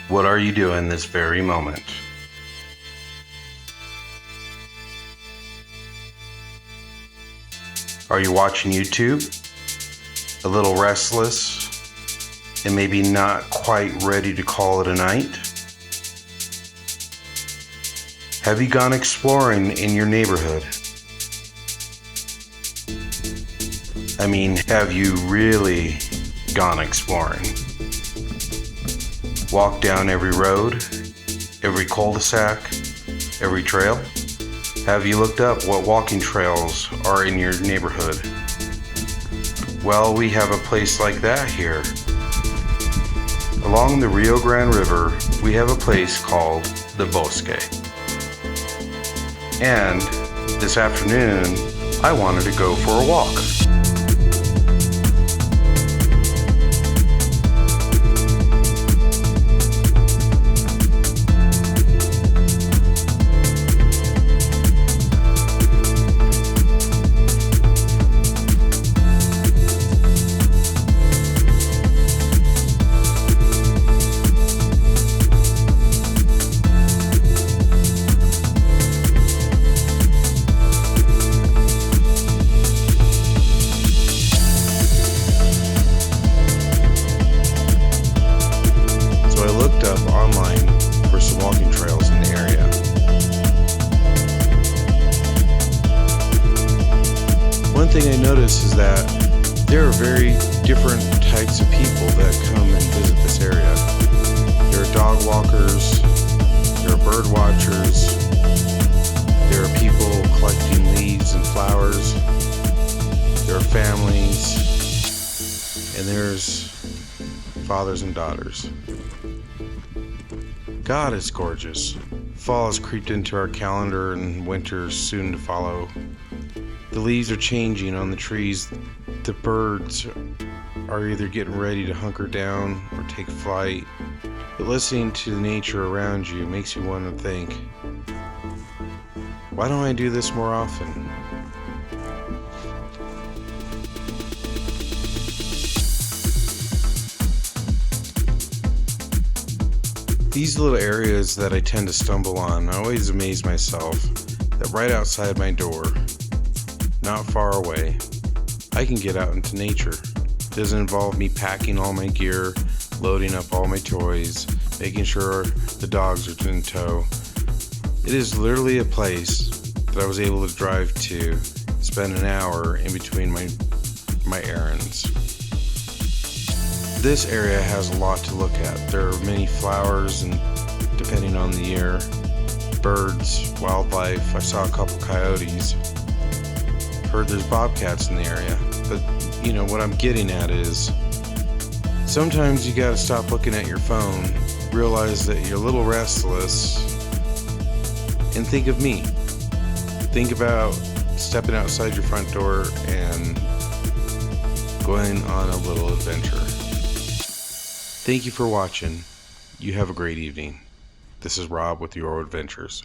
What are you doing this very moment? Are you watching YouTube? A little restless and maybe not quite ready to call it a night? Have you gone exploring in your neighborhood? I mean, have you really gone exploring? Walked down every road, every cul-de-sac, every trail? Have you looked up what walking trails are in your neighborhood? Well, we have a place like that here. Along the Rio Grande River, we have a place called the Bosque. And this afternoon, I wanted to go for a walk. Up online for some walking trails in the area. One thing I noticed is that there are very different types of people that come and visit this area. There are dog walkers, there are bird watchers, there are people collecting leaves and flowers, there are families, and there's fathers and daughters. God, it's gorgeous. Fall has creeped into our calendar and winter's soon to follow. The leaves are changing on the trees. The birds are either getting ready to hunker down or take flight. But listening to the nature around you makes you want to think, why don't I do this more often? These little areas that I tend to stumble on, I always amaze myself that right outside my door, not far away, I can get out into nature. It doesn't involve me packing all my gear, loading up all my toys, making sure the dogs are in tow. It is literally a place that I was able to drive to, spend an hour in between my errands. This area has a lot to look at. There are many flowers and, depending on the year, birds, wildlife. I saw a couple coyotes. Heard there's bobcats in the area. But, what I'm getting at is sometimes you gotta stop looking at your phone, realize that you're a little restless, and think of me. Think about stepping outside your front door and going on a little adventure. Thank you for watching. You have a great evening. This is Rob with Yoro Adventures.